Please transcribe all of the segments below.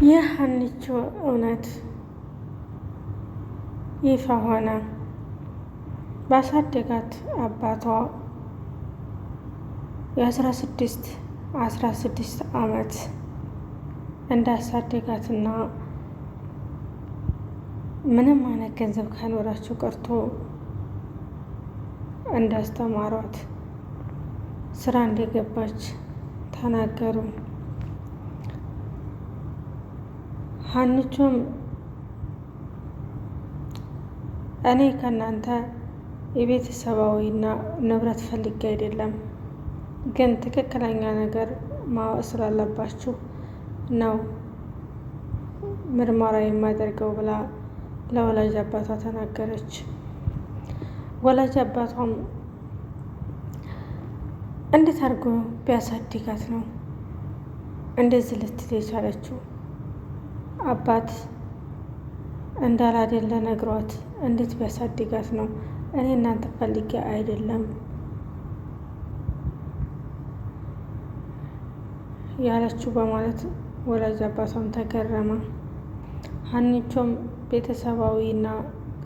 የሀኒቾ እውነት ይፋ ሆነ። ባሳደጋት አባቷ የ16 ዓመት እንዳሳደጋትና ምንም አይነት ገንዘብ ካኖራቸው ቀርቶ እንዳስተማሯት ስራ እንደገባች ተናገሩ። ሀኒቾም እኔ ከእናንተ የቤተሰባዊና ንብረት ፈልጌ አይደለም፣ ግን ትክክለኛ ነገር ማወቅ ስላለባችሁ ነው ምርመራ የማደርገው ብላ ለወላጅ አባቷ ተናገረች። ወላጅ አባቷም እንዴት አድርጎ ቢያሳድጋት ነው እንደዚህ ልትል የቻለችው? አባት እንዳላደለ ነግሯት እንዴት ቢያሳድጋት ነው? እኔ እናንተ ፈልጌ አይደለም ያለችው በማለት ወላጅ አባቷም ተገረመ። ሀኒቾም ቤተሰባዊና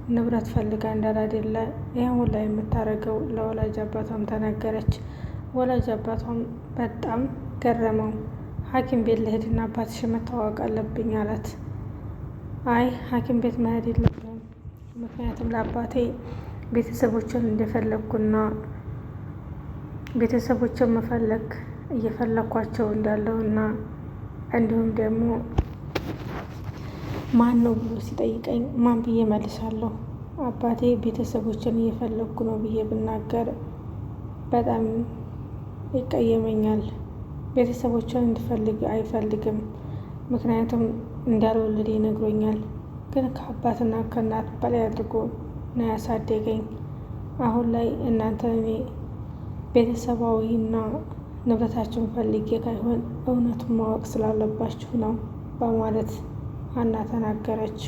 ንብረት ፈልጋ እንዳላደለ ይህን ላይ የምታደርገው ለወላጅ አባቷም ተናገረች። ወላጅ አባቷም በጣም ገረመው። ሐኪም ቤት ልሄድና አባትሽ መታወቅ አለብኝ አላት። አይ ሐኪም ቤት መሄድ የለብንም፣ ምክንያቱም ለአባቴ ቤተሰቦችን እንደፈለግኩና ቤተሰቦችን መፈለግ እየፈለግኳቸው እንዳለውና እንዲሁም ደግሞ ማን ነው ብሎ ሲጠይቀኝ ማን ብዬ መልሳለሁ? አባቴ ቤተሰቦችን እየፈለግኩ ነው ብዬ ብናገር በጣም ይቀየመኛል። ቤተሰቦችን እንድፈልግ አይፈልግም፣ ምክንያቱም እንዳልወለደ ይነግሮኛል። ግን ከአባትና ከእናት በላይ አድርጎ ነው ያሳደገኝ። አሁን ላይ እናንተ እኔ ቤተሰባዊና ንብረታችሁን ፈልጌ ካይሆን እውነቱን ማወቅ ስላለባችሁ ነው በማለት ሀና ተናገረች።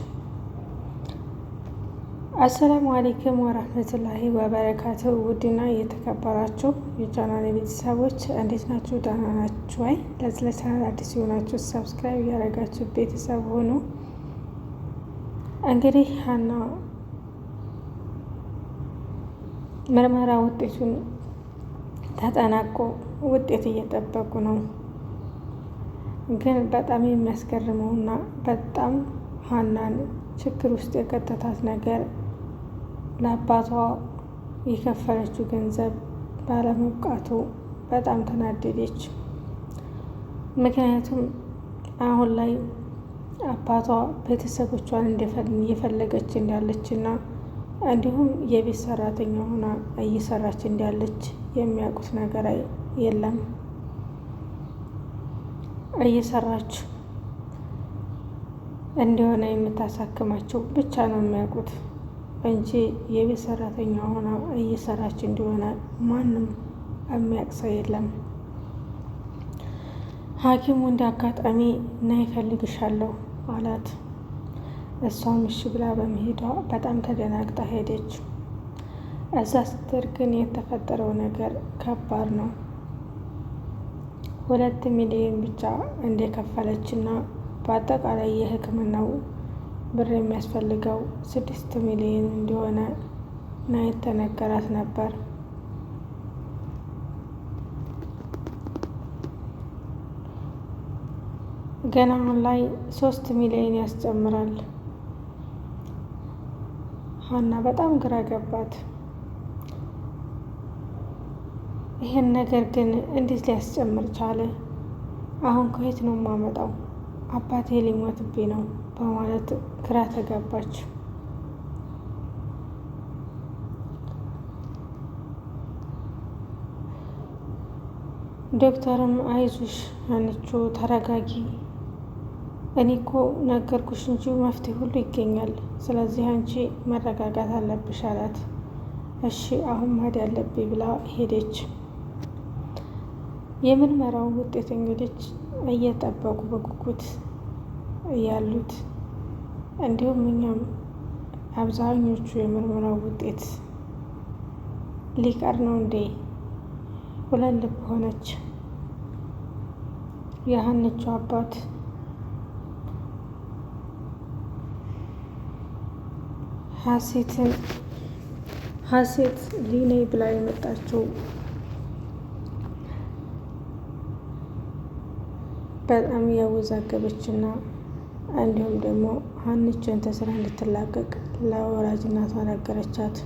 አሰላሙ አለይኩም ወራህመቱላሂ ወበረካቱ። ውድና የተከበራችሁ የቻናል ቤተሰቦች እንዴት ናችሁ? ደህና ናችሁ ወይ? ለቻናል አዲስ የሆናችሁ ሰብስክራይብ ያደረጋችሁ ቤተሰብ ሆኑ። እንግዲህ ሀና ምርመራ ውጤቱን ተጠናቆ ውጤት እየጠበቁ ነው። ግን በጣም የሚያስገርመውና በጣም ሀናን ችግር ውስጥ የከተታት ነገር ለአባቷ የከፈለችው ገንዘብ ባለመብቃቱ በጣም ተናደደች። ምክንያቱም አሁን ላይ አባቷ ቤተሰቦቿን እየፈለገች እንዳለችና እንዲሁም የቤት ሰራተኛ ሆና እየሰራች እንዳለች የሚያውቁት ነገር የለም። እየሰራች እንደሆነ የምታሳክማቸው ብቻ ነው የሚያውቁት እንጂ የቤት ሰራተኛ ሆና እየሰራች እንደሆነ ማንም የሚያውቅ ሰው የለም። ሐኪሙ እንደ አጋጣሚ ና ይፈልግሻለሁ አላት። እሷም እሺ ብላ በመሄዷ በጣም ተደናግጣ ሄደች። እዛ ስትደርስ ግን የተፈጠረው ነገር ከባድ ነው። 2 ሚሊዮን ብቻ እንደከፈለችና በአጠቃላይ የሕክምናው ብር የሚያስፈልገው 6 ሚሊዮን እንደሆነ ነው የተነገራት ነበር። ገና አሁን ላይ 3 ሚሊዮን ያስጨምራል። ሀና በጣም ግራ ገባት። ይህን ነገር ግን እንዴት ሊያስጨምር ቻለ? አሁን ከየት ነው የማመጣው? አባቴ ሊሞትብኝ ነው በማለት ግራ ተጋባች። ዶክተርም አይዞሽ ሀኒቾ ተረጋጊ፣ እኔ እኮ ነገርኩሽ እንጂ መፍትሄ ሁሉ ይገኛል፣ ስለዚህ አንቺ መረጋጋት አለብሽ አላት። እሺ አሁን መሄድ ያለብኝ ብላ ሄደች። የምርመራው ውጤት እንግዲህ እየጠበቁ በጉጉት ያሉት እንዲሁም እኛም አብዛኞቹ የምርመራው ውጤት ሊቀር ነው እንዴ? ሁለት ልብ ሆነች። የሀኒቾ አባት ሀሴት ሊነይ ብላ የመጣችው በጣም ያወዛገበችና እንዲሁም ደግሞ ሀንቾን ተስራ እንድትላቀቅ ለወላጅ እናቷ ነገረቻት።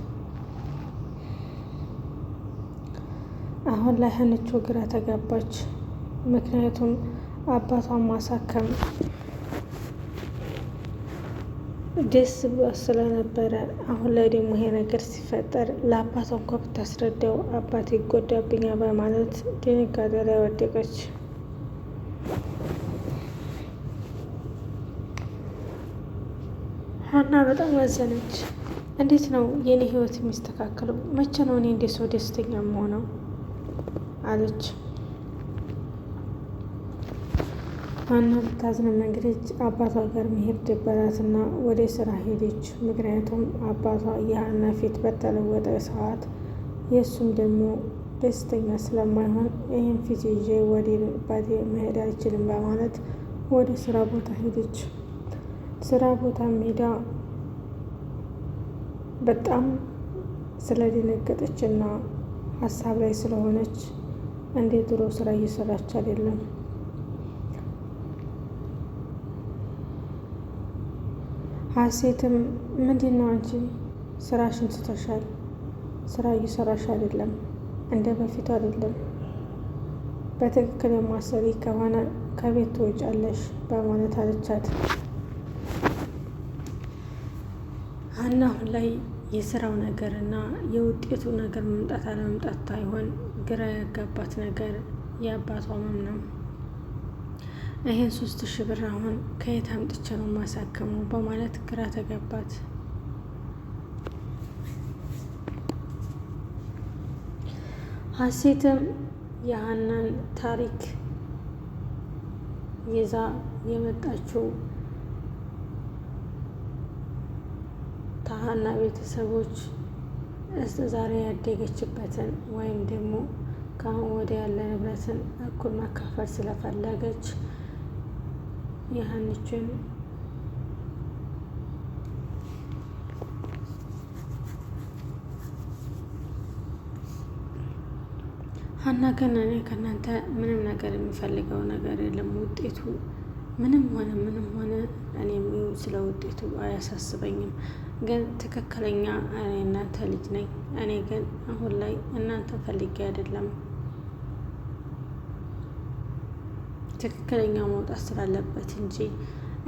አሁን ላይ ሀንቾ ግራ ተጋባች። ምክንያቱም አባቷን ማሳከም ደስ ስለነበረ፣ አሁን ላይ ደግሞ ይሄ ነገር ሲፈጠር ለአባቷ እንኳ ብታስረዳው አባቴ ይጎዳብኛል በማለት ድንጋጤ ላይ ወደቀች። ሀና በጣም አዘነች። እንዴት ነው የኔ ህይወት የሚስተካከለው? መቼ ነው እኔ እንደ ሰው ደስተኛ የምሆነው? አለች። ሀና ብታዝንም እንግዲህ አባቷ ጋር መሄድ ደበራትና ወደ ስራ ሄደች። ምክንያቱም አባቷ የሀና ፊት በተለወጠ ሰዓት የእሱም ደግሞ ደስተኛ ስለማይሆን ይህን ፊት ይዤ ወደ ባቴ መሄድ አልችልም በማለት ወደ ስራ ቦታ ሄደች። ስራ ቦታ ሜዳ በጣም ስለደነገጠች እና ሀሳብ ላይ ስለሆነች እንደ ድሮ ስራ እየሰራች አይደለም። ሀሴትም ምንድን ነው አንቺ ስራሽን ስተሻል፣ ስራ እየሰራሽ አይደለም፣ እንደ በፊቱ አይደለም፣ በትክክል የማሰሪ ከሆነ ከቤት ትወጫለሽ በማለት አለቻት። ሀና አሁን ላይ የስራው ነገር እና የውጤቱ ነገር መምጣት አለመምጣት ሳይሆን ግራ ያጋባት ነገር የአባቷ ህመም ነው። ይህን 3,000 ብር አሁን ከየት አምጥቼ ነው ማሳከመው በማለት ግራ ተጋባት። ሀሴትም የሀናን ታሪክ ይዛ የመጣችው ከሀና ቤተሰቦች እስከ ዛሬ ያደገችበትን ወይም ደግሞ ከአሁን ወዲያ ያለ ንብረትን እኩል መካፈል ስለፈለገች የሀንችን ሀና ግን እኔ ከእናንተ ምንም ነገር የሚፈልገው ነገር የለም፣ ውጤቱ ምንም ሆነ እኔ ስለ ውጤቱ አያሳስበኝም፣ ግን ትክክለኛ እኔ እናንተ ልጅ ነኝ። እኔ ግን አሁን ላይ እናንተ ፈልጌ አይደለም፣ ትክክለኛ መውጣት ስላለበት እንጂ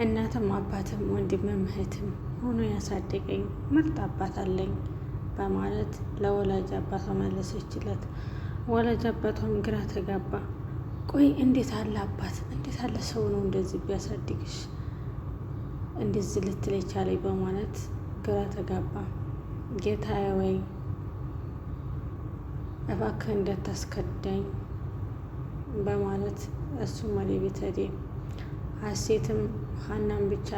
እናትም አባትም ወንድምም እህትም ሆኖ ያሳደገኝ ምርጥ አባት አለኝ በማለት ለወላጅ አባቷ መለሰችለት። ወላጅ አባቷም ግራ ተጋባ። ቆይ እንዴት አለ አባት፣ እንዴት አለ ሰው ነው እንደዚህ ቢያሳድግሽ እንደዚህ ልትል የቻለኝ በማለት ግራ ተጋባ። ጌታዬ ወይ እባክህ እንዳታስከዳኝ በማለት እሱም ወደ ቤት ሄደ። ሀሴትም ሀናን ብቻ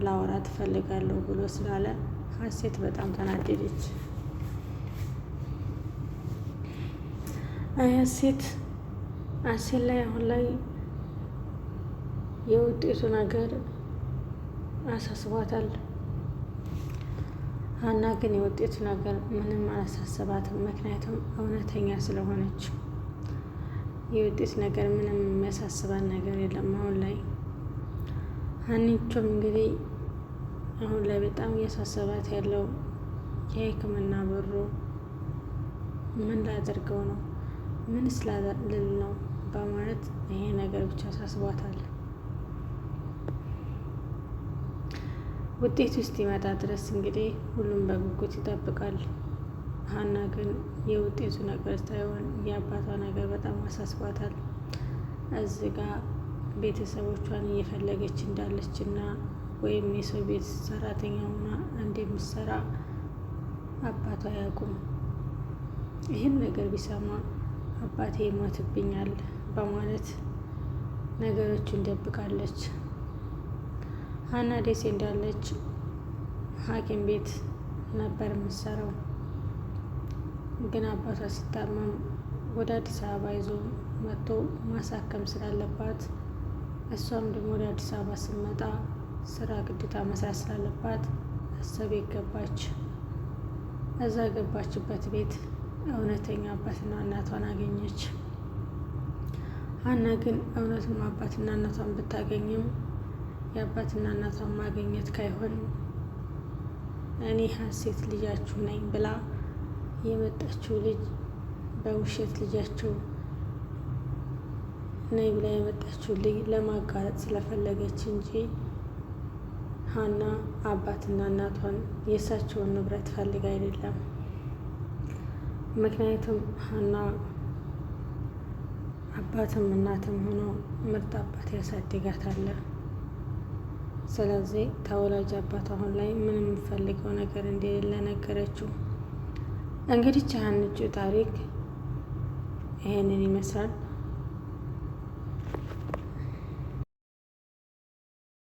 ላወራ ትፈልጋለሁ ብሎ ስላለ ሀሴት በጣም ተናደደች። ሀሴት ላይ አሁን ላይ የውጤቱ ነገር አሳስቧታል። ሀና ግን የውጤቱ ነገር ምንም አላሳሰባትም። ምክንያቱም እውነተኛ ስለሆነች የውጤት ነገር ምንም የሚያሳስባት ነገር የለም አሁን ላይ። ሀኒቾም እንግዲህ አሁን ላይ በጣም እያሳሰባት ያለው የሕክምና ብሩ ምን ላደርገው ነው፣ ምን ስላልል ነው በማለት ይሄ ነገር ብቻ አሳስቧታል። ውጤት ውስጥ ይመጣ ድረስ እንግዲህ ሁሉም በጉጉት ይጠብቃል። ሀና ግን የውጤቱ ነገር ሳይሆን የአባቷ ነገር በጣም አሳስቧታል። እዚህ ጋር ቤተሰቦቿን እየፈለገች እንዳለች እና ወይም የሰው ቤት ሰራተኛ ሆና እንደምትሰራ አባቷ አያውቁም። ይህን ነገር ቢሰማ አባቴ ይሞትብኛል በማለት ነገሮችን ደብቃለች። ሀና ደሴ እንዳለች ሐኪም ቤት ነበር የምትሰራው። ግን አባቷ ሲታመም ወደ አዲስ አበባ ይዞ መጥቶ ማሳከም ስላለባት እሷም ደግሞ ወደ አዲስ አበባ ስትመጣ ስራ ግዴታ መስራት ስላለባት እሰብ ገባች። እዛ ገባችበት ቤት እውነተኛ አባትና እናቷን አገኘች። ሀና ግን እውነትም አባትና እናቷን ብታገኝም የአባትና እናቷን ማግኘት ካይሆን እኔ ሀሴት ልጃችሁ ነኝ ብላ የመጣችው ልጅ በውሸት ልጃቸው ነይ ብላ የመጣችው ልጅ ለማጋለጥ ስለፈለገች እንጂ ሀና አባትና እናቷን የእሳቸውን ንብረት ፈልግ አይደለም። ምክንያቱም ሀና አባትም እናትም ሆኖ ምርጥ አባት ያሳድጋታል። ስለዚህ ተወላጅ አባት አሁን ላይ ምንም የምፈልገው ነገር እንደሌለ ነገረችው። እንግዲህ ሀኒቾ ታሪክ ይሄንን ይመስላል።